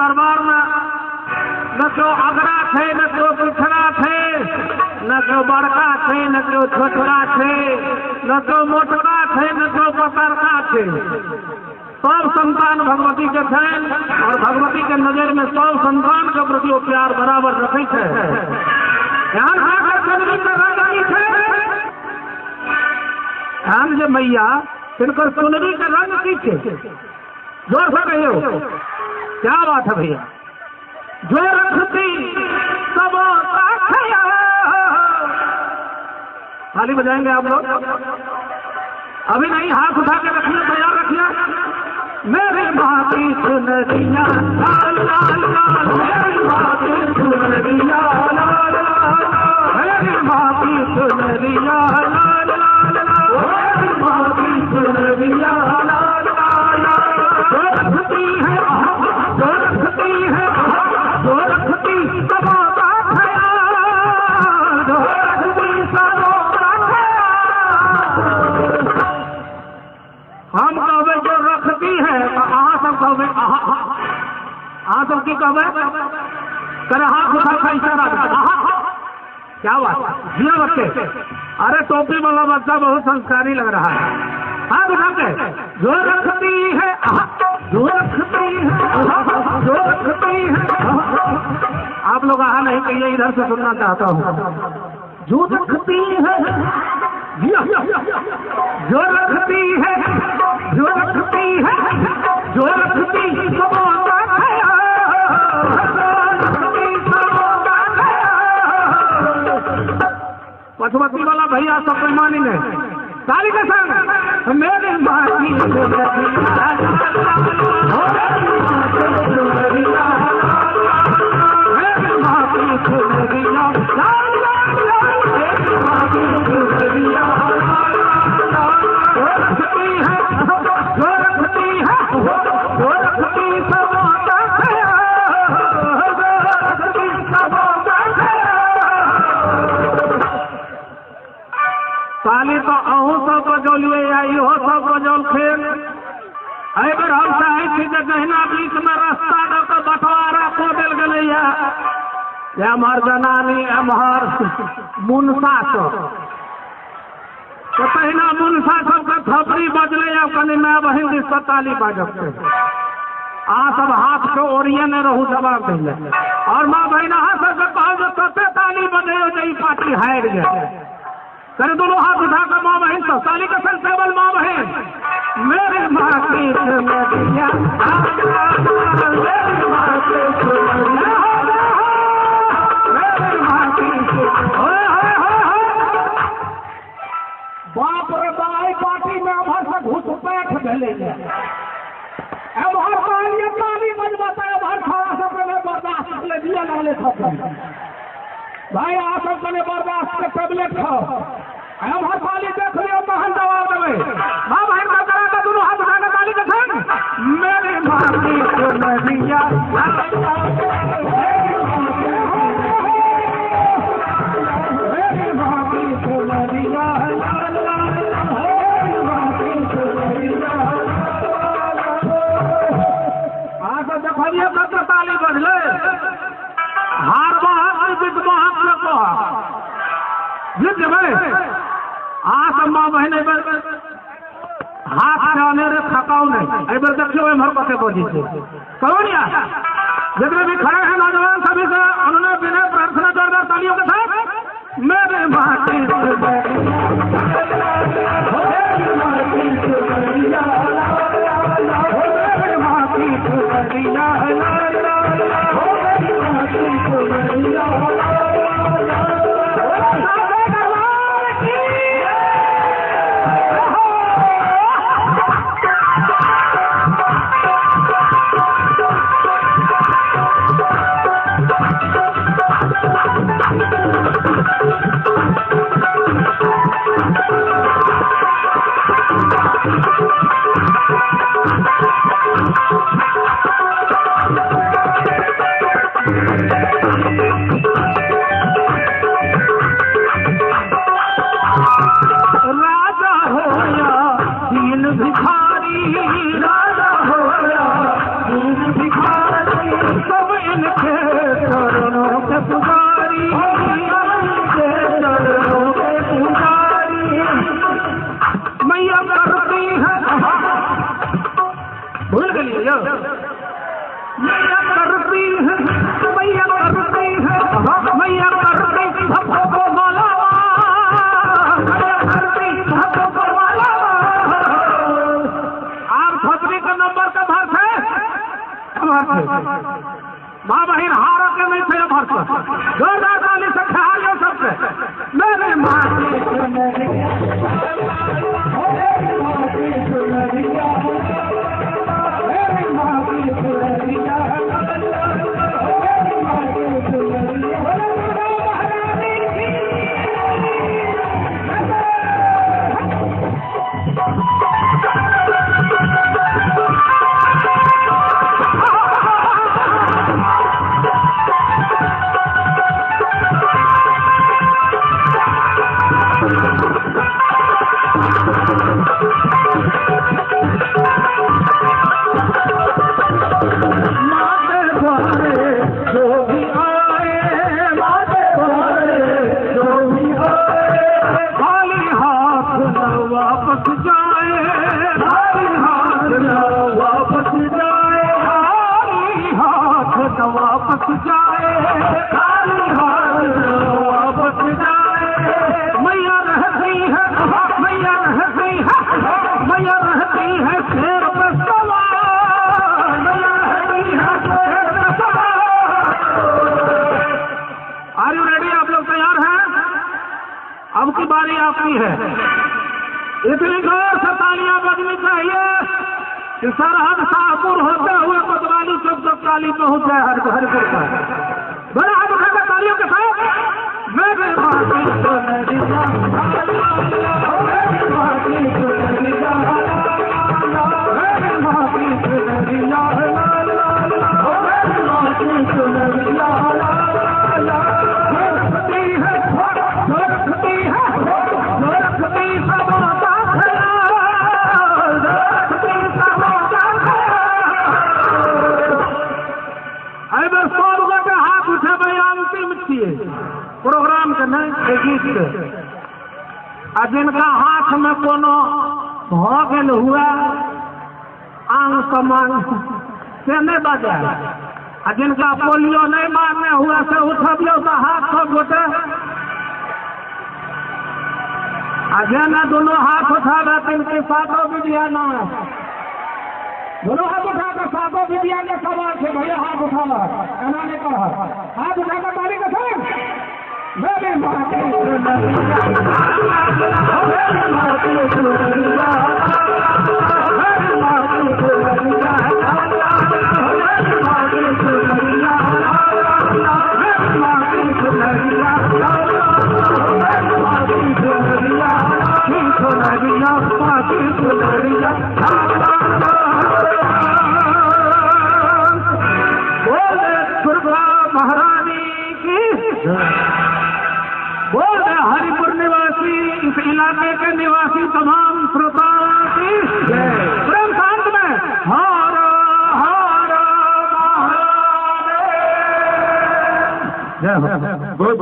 दरबार में न क्यों अगरा थे, न क्यों पिछड़ा थे, न क्यों बड़का थे, न क्यों छोटरा थे, न क्यों मोटरा थे, न क्यों पतरका थे। सब संतान भगवती के थे और भगवती के नजर में सब संतान के प्रति वो प्यार बराबर रखे थे। ध्यान जे मैया तिनकर चुनरी के रंग की थे। जोर से कहियो, क्या बात है भैया। जो रखती सब ताली बजाएंगे आप लोग। अभी नहीं, हाथ उठा के रखिए, तैयार रखिए। मेरी माँ की चुनरिया लाल लाल लाल, मेरी माँ की चुनरिया लाल लाल, मेरी माँ की चुनरिया लाल लाल, मेरी माँ की चुनरिया लाल लाल। जो रखती है, जो रखती है, जो रखती सबों का ख्याल, जो रखती सबों का ख्याल। हम कहवे जो रखती है, अहाँ सब कहवे, अहाँ सब की कहवे, करे हाथ उठा का इशारा। क्या बात, जिया बच्चे। अरे टोपी वाला बच्चा बहुत संस्कारी लग रहा है। हाथ उठा के, जो रखती है, जो रखती है, जो रखती है। आप लोग आहा नहीं कहिए, इधर से सुनना चाहता हूँ। जो रखती है, जो रखती है, जो रखती है, जो रखती सबों का ख्याल, सबों का ख्याल। पशुपति वाला भैया सब बेईमानी ने ताली के संग मेरे माँ की चुनरिया, मेरी माँ की चुनरिया लाल लाल, मेरी माँ की चुनरिया जो रखती है, जो रखती है, जो रखती सबों का ख्याल, जो रखती सबों का ख्याल। ताली तो अहू सब बजौलिए या इहो सब बजौल खेल। अगर हम चाहे थी कि कहिना बीच में रास्ता दे बंटवारा को दिल गलैया, एम्हर जनानी एम्हर मुनसा तो तहिना मुनसा सबके थपड़ी बजले, कनी माय बहिन दिस ताली बाजब। अहाँ सब हाथ के ओरिए नहीं रहू, जवाब दिले। और माँ बहन अहाँ सबके कहल कते ताली बजे जे पार्टी हारि गए। करे दोनों हाथ उठा कर माँ बहन सब ताली का संग केवल माँ बहन। मेरे माँ की चुनरिया, मेरी माँ की चुनरिया, मेरी माँ की चुनरिया। बाप रे बाई पार्टी में अभर से घुसपैठ भेले। अभर पानी पानी बजबता है, अभर खड़ा सब ने बर्दाश्त ले दिया ना ले सब भाई। आ सब ने बर्दाश्त के टेबलेट खाओ। अभर पानी देख लियो महल जवाब देवे। माँ बहन का करा का दोनों हाथ उठा के ताली के संग मेरी माँ की चुनरिया, मेरी माँ की चुनरिया लाल लाल, मेरी माँ की चुनरिया। आ तो देखिए कत ताली बजले। हार बहाक जीत बहाक से कहा जीत जब आ सब माँ बहन हाथ जाने रे थकाऊ नहीं। एक बार देखियो एम्हर कते बजी से कौनिया जितने भी खड़े हैं नौजवान सभी से उन्होंने बिना प्रार्थना जोरदार तालियों के साथ मेरे माँ की Thank you. इनके चरणों के पुजारी, इनके चरणों के पुजारी। मैया करती है, भूल गई यो, मैया करती है, मैया करती है, मैया करती सबको माला, मैया करती सबको माला। आप खतरी का नंबर का भर है, माँ बहन हारा के नहीं थे भर जोरदार ताली से ख्याल लो सबसे। मेरे माँ वापस जाए, खाली हाथ वापस जाए। मैया रहती है, मैया रहती है, मैया रहती है शेर पे सवार, मैया रहती है शेर पे सवार। Are you ready? आप लोग तैयार हैं? अब की बारी आपकी है। इतनी जोर से तालियां बजनी चाहिए कि सरहद शाहपुर होते हुए कोतवाली चौक तक ताली पहुंच जाए हरिपुर का। बड़ा हाथ उठाकर तालियों के साथ मेरे प्रोग्राम के नहीं गीत आ जिनका हाथ में कोनो भगल हुआ आंग समान से नहीं बजा, आ जिनका पोलियो नहीं मारने हुआ से उठबियो तो हाथ सब गोटे, आ जेना दोनों हाथ उठावे तिनके सातों विद्या ना, दोनों हाथ उठाकर सातों विद्या के सवाल से भैया हाथ उठावा, एना नहीं कहा हाथ उठाकर ताली का संग मेरे माते सुनरिया, मेरे माते सुनरिया, मेरे माते सुनरिया, मेरे माते सुनरिया, मेरे माते सुनरिया, मेरे माते सुनरिया, सुनरिया माते सुनरिया। बोले दुर्गा महारानी की, बोले हरिपुर निवासी, इस इलाके के निवासी तमाम श्रोताओं की प्रेम शांत में हर हर महादेव।